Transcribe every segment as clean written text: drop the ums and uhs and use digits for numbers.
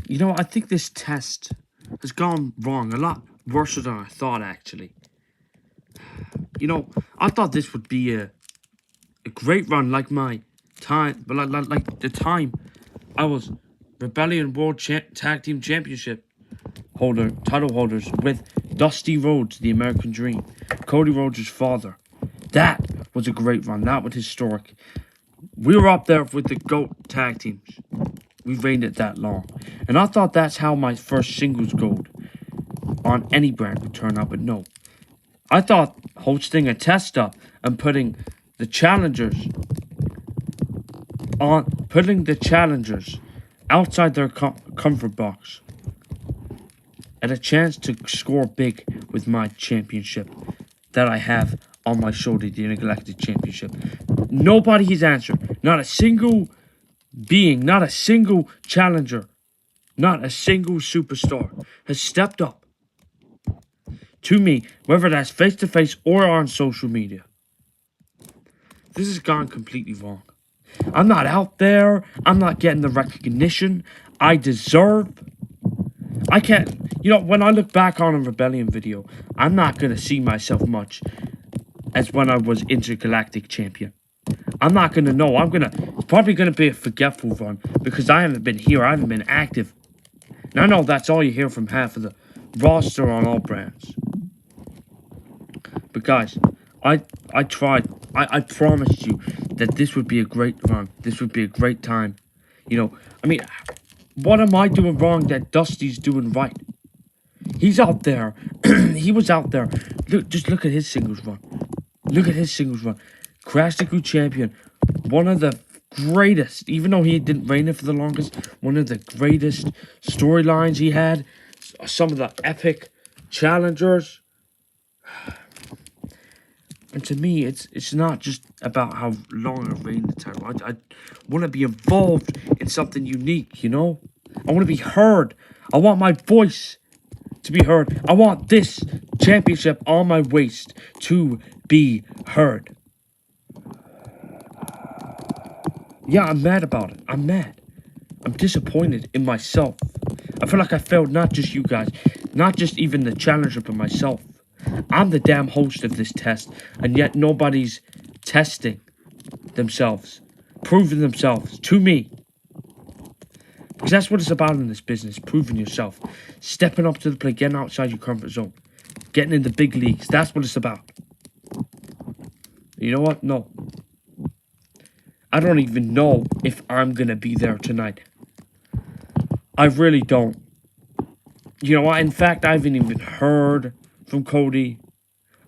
You know, I think this test has gone wrong. A lot worse than I thought, actually. You know, I thought this would be a great run like my time, but like the time I was Rebellion World Tag Team Championship title holders with Dusty Rhodes, the American Dream, Cody Rhodes' father. That was a great run. That was historic. We were up there with the GOAT tag teams. We reigned it that long. And I thought that's how my first singles gold on any brand would turn out, but no. I thought hosting a test up and putting the challengers outside their comfort box and a chance to score big with my championship that I have on my shoulder, the Intergalactic Championship. Nobody has answered. Not a single being, not a single challenger, not a single superstar has stepped up to me, whether that's face-to-face or on social media. This has gone completely wrong. I'm not out there. I'm not getting the recognition I deserve. I can't, when I look back on a Rebellion video, I'm not going to see myself much as when I was Intergalactic Champion. I'm not going to know. It's probably going to be a forgetful run because I haven't been here. I haven't been active. And I know that's all you hear from half of the roster on all brands. But guys, I tried. I promised you that this would be a great run. This would be a great time. What am I doing wrong that Dusty's doing right? He's out there. He was out there. Just look at his singles run. Look at his singles run. Crash the Crew champion. One of the greatest, even though he didn't reign it for the longest, one of the greatest storylines he had. Some of the epic challengers. And to me, it's not just about how long I reign the title. I want to be involved in something unique, I want to be heard. I want my voice to be heard. I want this championship on my waist to be heard. Yeah, I'm mad about it. I'm mad. I'm disappointed in myself. I feel like I failed not just you guys, not just even the challenger, but myself. I'm the damn host of this test, and yet nobody's testing themselves, proving themselves to me. Because that's what it's about in this business, proving yourself, stepping up to the plate, getting outside your comfort zone, getting in the big leagues. That's what it's about. You know what? No. I don't even know if I'm going to be there tonight. I really don't. You know what? In fact, I haven't even heard from Cody.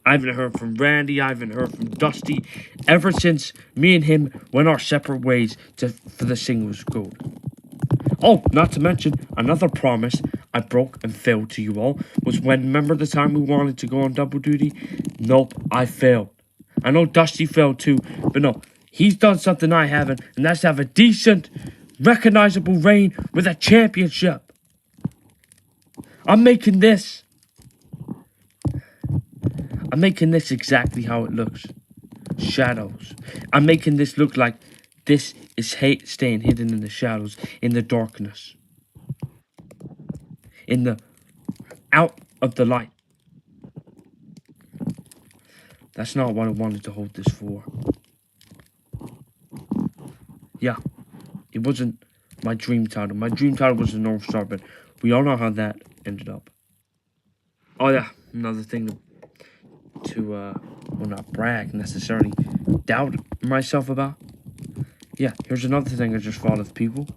I haven't heard from Randy. I haven't heard from Dusty. Ever since me and him went our separate ways for the singles gold. Oh, not to mention, another promise I broke and failed to you all was when, remember the time we wanted to go on double duty? Nope, I failed. I know Dusty failed too, but no. He's done something I haven't, and that's to have a decent, recognizable reign with a championship. I'm making this exactly how it looks. Shadows. I'm making this look like this is staying hidden in the shadows, in the darkness. Out of the light. That's not what I wanted to hold this for. Yeah, it wasn't my dream title. My dream title was the North Star, but we all know how that ended up. Oh yeah, another thing to not brag necessarily, doubt myself about. Yeah, here's another thing I just thought of, people.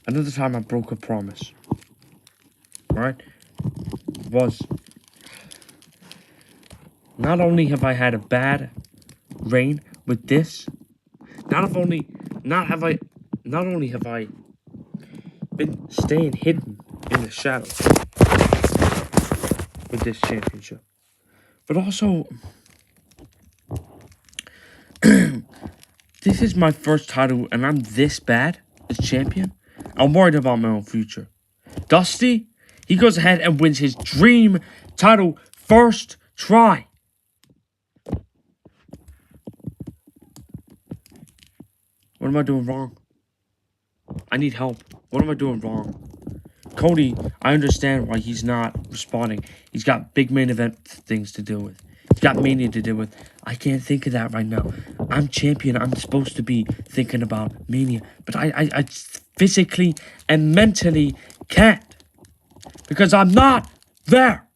Another time I broke a promise, right, was not only have I had a bad reign with this, not only have I been staying hidden in the shadows with this championship, but also this is my first title and I'm this bad as champion. I'm worried about my own future. Dusty, he goes ahead and wins his dream title first try. What am I doing wrong? I need help. What am I doing wrong? Cody, I understand why he's not responding. He's got big main event things to deal with. He's got Mania to deal with. I can't think of that right now. I'm champion. I'm supposed to be thinking about Mania. But I physically and mentally can't. Because I'm not there.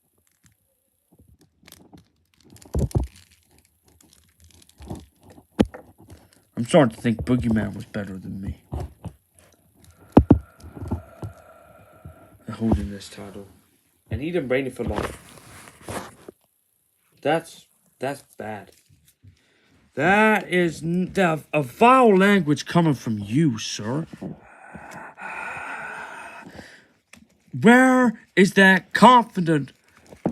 I'm starting to think Boogeyman was better than me. Holding this title. And he didn't reign it for long. That's bad. That is a vile language coming from you, sir. Where is that confident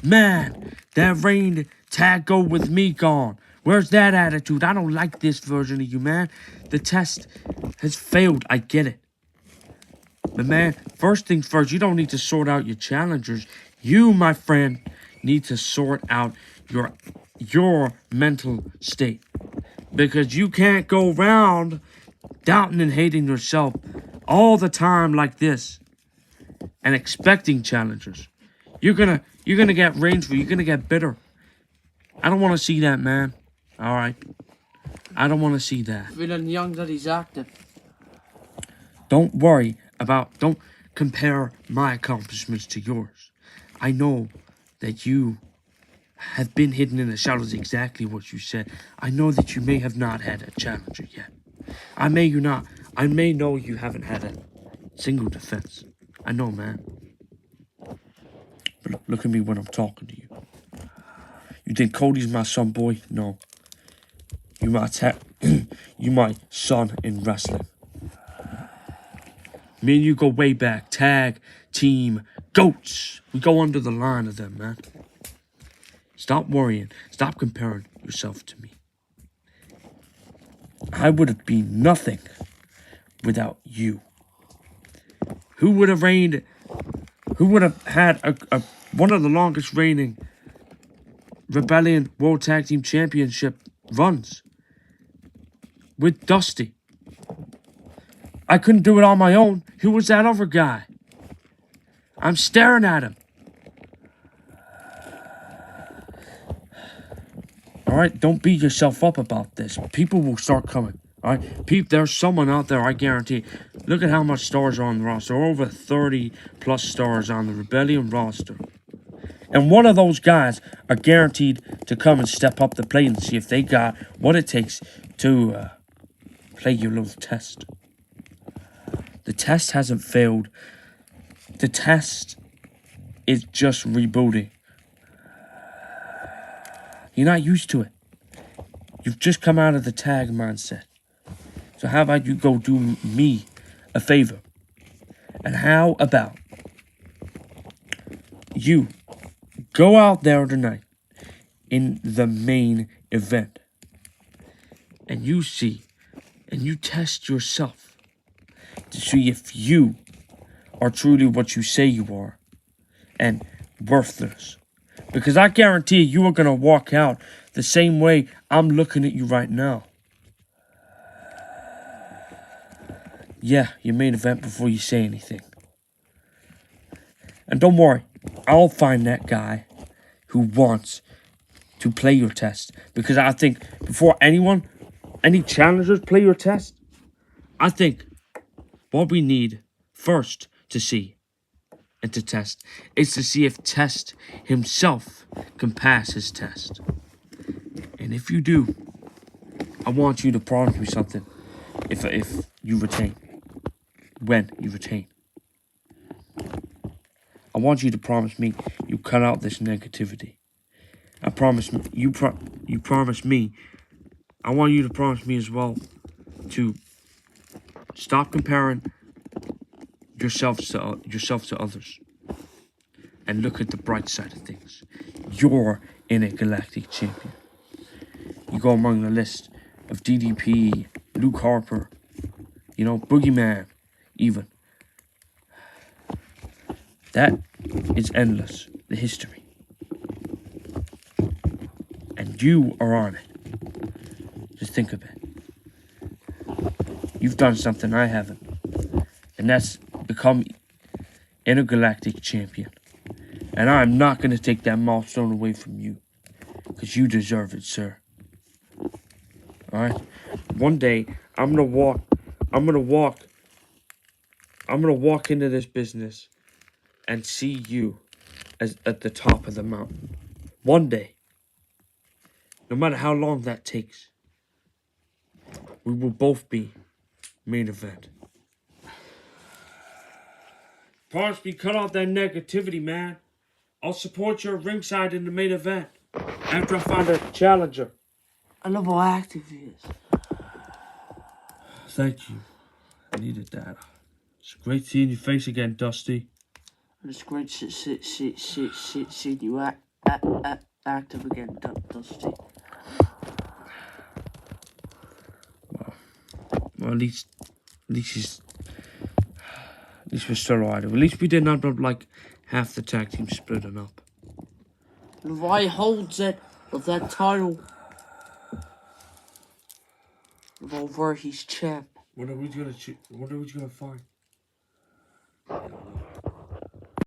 man that reigned tag go with me gone? Where's that attitude? I don't like this version of you, man. The test has failed. I get it. But man, first things first, you don't need to sort out your challengers. You, my friend, need to sort out your mental state. Because you can't go around doubting and hating yourself all the time like this and expecting challengers. You're gonna get rageful. You're gonna get bitter. I don't want to see that, man. All right, I don't want to see that. Feeling young that he's acting. Don't worry about. Don't compare my accomplishments to yours. I know that you have been hidden in the shadows, exactly what you said. I know that you may have not had a challenger yet. I may know you haven't had a single defense. I know, man. But look at me when I'm talking to you. You think Cody's my son, boy? No. You my son in wrestling. Me and you go way back. Tag, team, goats. We go under the line of them, man. Stop worrying. Stop comparing yourself to me. I would have been nothing without you. Who would have had a one of the longest reigning Rebellion World Tag Team Championship runs with Dusty? I couldn't do it on my own. Who was that other guy? I'm staring at him. Alright, don't beat yourself up about this. People will start coming. Alright, there's someone out there, I guarantee. Look at how much stars are on the roster. Over 30 plus stars on the Rebellion roster. And one of those guys are guaranteed to come and step up the plate and see if they got what it takes to play your little test. The test hasn't failed. The test is just rebooting. You're not used to it. You've just come out of the tag mindset. So how about you go do me a favor? And how about you go out there tonight in the main event and you see and you test yourself to see if you are truly what you say you are and worthless. Because I guarantee you are going to walk out the same way I'm looking at you right now. Yeah, your main event before you say anything. And don't worry, I'll find that guy who wants to play your test. Because I think before any challengers play your test, I think what we need first to see and to test is to see if Test himself can pass his test. And if you do, I want you to promise me something if you retain. When you retain. I want you to promise me you cut out this negativity. I promise you promise me. I want you to promise me as well to stop comparing yourself to others and look at the bright side of things. You're in a galactic champion. You go among the list of DDP, Luke Harper, Boogeyman, even. That is endless, the history. And you are on it. Just think of it. You've done something I haven't. and that's become intergalactic champion. And I'm not going to take that milestone away from you, because you deserve it, sir. Alright? One day, I'm gonna walk into this business and see you as at the top of the mountain. One day. No matter how long that takes. We will both be main event. Parsby, cut off that negativity, man. I'll support you at ringside in the main event. After I find a challenger. I love how active he is. Thank you. I needed that. It's great seeing your face again, Dusty. And it's great seeing you active again, Dusty. Well, at least we're still alright. At least we didn't end up like half the tag team splitting up. Levi holds it of that title over his champ. What are we gonna find?